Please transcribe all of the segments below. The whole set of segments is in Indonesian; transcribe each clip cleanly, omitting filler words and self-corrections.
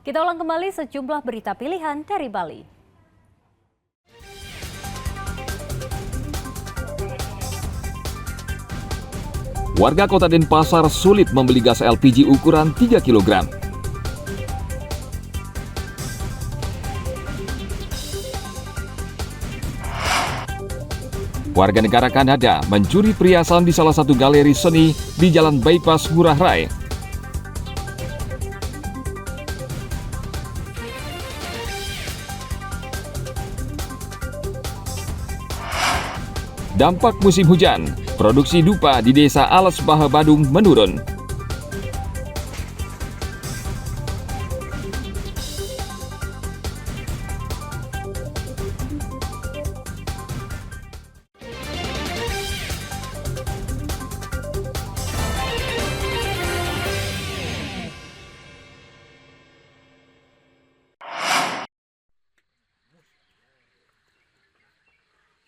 Kita ulang kembali sejumlah berita pilihan dari Bali. Warga Kota Denpasar sulit membeli gas LPG ukuran 3 kg. Warga negara Kanada mencuri perhiasan di salah satu galeri seni di Jalan Bypass Ngurah Rai. Dampak musim hujan, produksi dupa di Desa Alas Bahe Badung menurun.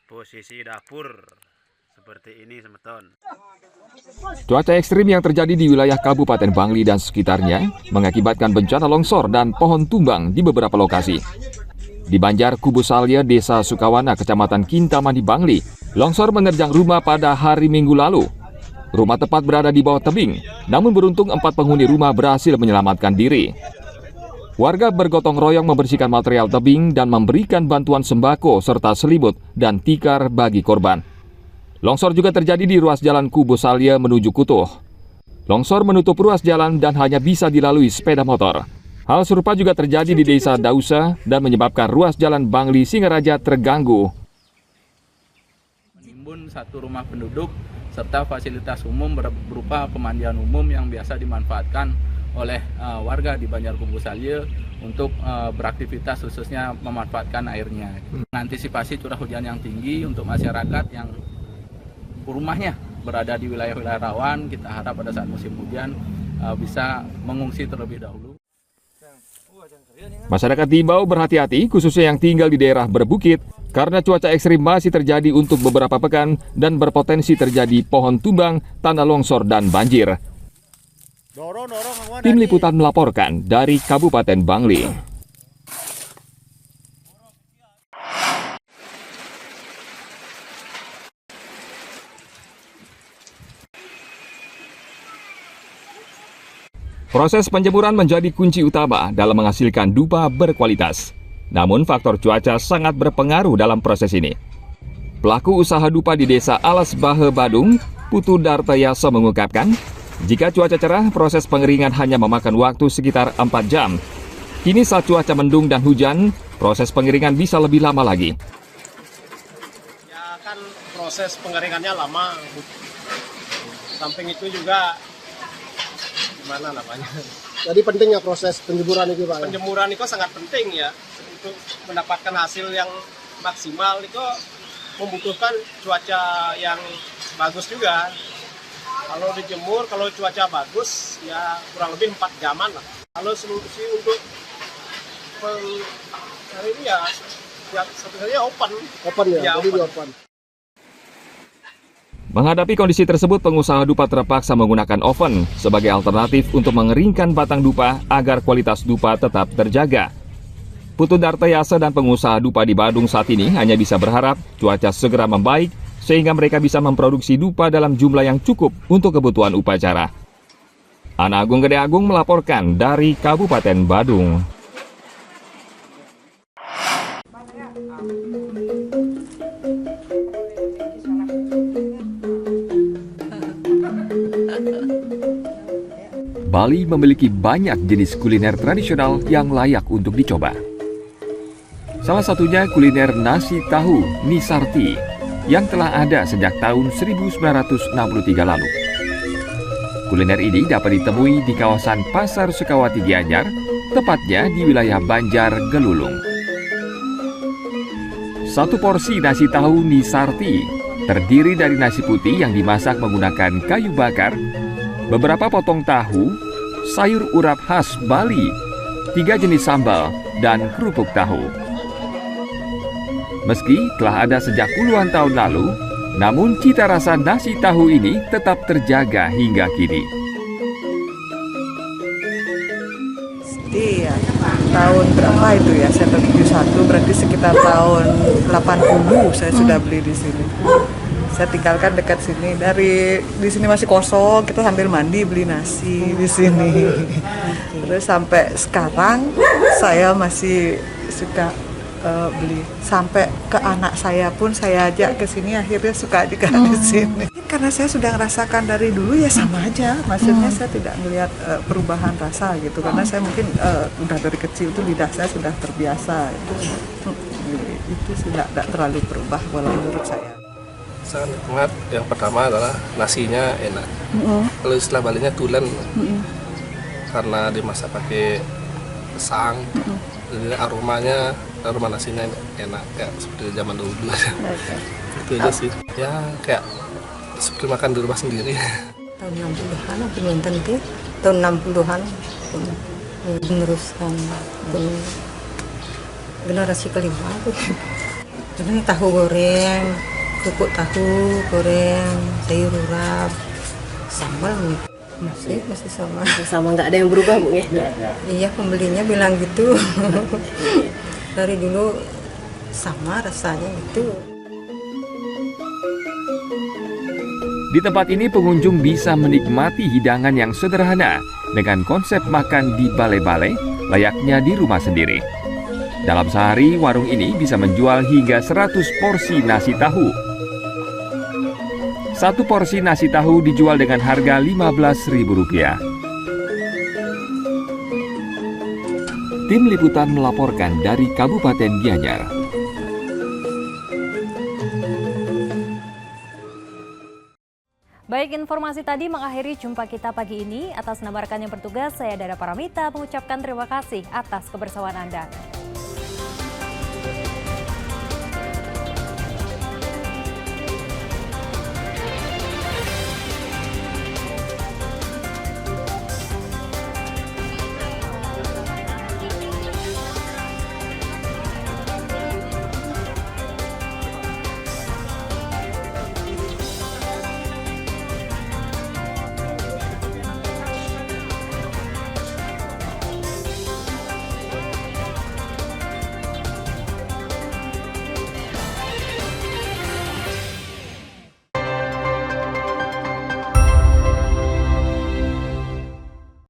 Posisi dapur seperti ini, semeton. Cuaca ekstrim yang terjadi di wilayah Kabupaten Bangli dan sekitarnya mengakibatkan bencana longsor dan pohon tumbang di beberapa lokasi. Di Banjar Kubusalya, Desa Sukawana, Kecamatan Kintamani, Bangli, longsor menerjang rumah pada hari Minggu lalu. Rumah tepat berada di bawah tebing, namun beruntung 4 penghuni rumah berhasil menyelamatkan diri. Warga bergotong royong membersihkan material tebing dan memberikan bantuan sembako serta selimut dan tikar bagi korban. Longsor juga terjadi di ruas jalan Kubusalya menuju Kutuh. Longsor menutup ruas jalan dan hanya bisa dilalui sepeda motor. Hal serupa juga terjadi di Desa Dausa dan menyebabkan ruas jalan Bangli Singaraja terganggu. Menimbun satu rumah penduduk serta fasilitas umum berupa pemandian umum yang biasa dimanfaatkan oleh warga di Banjar Kubusalya untuk beraktivitas, khususnya memanfaatkan airnya. Mengantisipasi curah hujan yang tinggi untuk masyarakat yang rumahnya berada di wilayah-wilayah rawan, kita harap pada saat musim hujan bisa mengungsi terlebih dahulu. Masyarakat diimbau berhati-hati, khususnya yang tinggal di daerah berbukit, karena cuaca ekstrim masih terjadi untuk beberapa pekan dan berpotensi terjadi pohon tumbang, tanah longsor, dan banjir. Tim Liputan melaporkan dari Kabupaten Bangli. Proses penjemuran menjadi kunci utama dalam menghasilkan dupa berkualitas. Namun faktor cuaca sangat berpengaruh dalam proses ini. Pelaku usaha dupa di Desa Alas Bahe Badung, Putu Dartayasa mengungkapkan, jika cuaca cerah, proses pengeringan hanya memakan waktu sekitar 4 jam. Kini saat cuaca mendung dan hujan, proses pengeringan bisa lebih lama lagi. Ya kan proses pengeringannya lama. Samping itu juga gimana namanya? Jadi penting ya proses penjemuran itu, Pak? Penjemuran itu sangat penting ya. Untuk mendapatkan hasil yang maksimal itu membutuhkan cuaca yang bagus juga. Kalau dijemur, kalau cuaca bagus, ya kurang lebih 4 jaman lah. Kalau solusi untuk hari ini ya satu-satunya open. Open ya, Ya, jadi open. open. Menghadapi kondisi tersebut, pengusaha dupa terpaksa menggunakan oven sebagai alternatif untuk mengeringkan batang dupa agar kualitas dupa tetap terjaga. Putu Dartayasa dan pengusaha dupa di Badung saat ini hanya bisa berharap cuaca segera membaik sehingga mereka bisa memproduksi dupa dalam jumlah yang cukup untuk kebutuhan upacara. Ana Agung Gede Agung melaporkan dari Kabupaten Badung. Bali memiliki banyak jenis kuliner tradisional yang layak untuk dicoba. Salah satunya kuliner nasi tahu Nisarti yang telah ada sejak tahun 1963 lalu. Kuliner ini dapat ditemui di kawasan Pasar Sukawati Gianyar, tepatnya di wilayah Banjar Gelulung. Satu porsi nasi tahu Nisarti terdiri dari nasi putih yang dimasak menggunakan kayu bakar, beberapa potong tahu, sayur urap khas Bali, 3 jenis sambal, dan kerupuk tahu. Meski telah ada sejak puluhan tahun lalu, namun cita rasa nasi tahu ini tetap terjaga hingga kini. Iya. tahun berapa itu ya, saya tahun 71, berarti sekitar tahun 80 saya sudah beli di sini. Saya tinggalkan dekat sini. Dari di sini masih kosong, kita sambil mandi beli nasi di sini. Terus sampai sekarang saya masih suka beli. Sampai ke anak saya pun saya ajak ke sini, akhirnya suka juga di sini. Karena saya sudah merasakan dari dulu ya sama aja. Maksudnya saya tidak melihat perubahan rasa gitu. Karena saya mungkin udah dari kecil itu lidah saya sudah terbiasa. Itu sudah tidak terlalu berubah kalau menurut saya. Sangat nikmat. Yang pertama adalah nasinya enak. Kalau istilah Balinya tulen, karena dimasak pakai sang, jadi aroma nasinya enak kayak seperti zaman dulu. Itu aja sih. Ya kayak seperti makan di rumah sendiri. Tahun 60-an aku nonton itu, tahun 60-an meneruskan generasi kelima aku. Ini tahu goreng, kerupuk tahu goreng, sayur urap, sambal masih sama. Sama, nggak ada yang berubah Bu ya? Iya, pembelinya bilang gitu. Dari dulu sama rasanya gitu. Di tempat ini pengunjung bisa menikmati hidangan yang sederhana dengan konsep makan di balai-balai layaknya di rumah sendiri. Dalam sehari, warung ini bisa menjual hingga 100 porsi nasi tahu. Satu porsi nasi tahu dijual dengan harga Rp15.000. Tim Liputan melaporkan dari Kabupaten Gianyar. Baik, informasi tadi mengakhiri jumpa kita pagi ini. Atas nama rekan yang bertugas, saya Dara Paramita mengucapkan terima kasih atas kebersamaan Anda.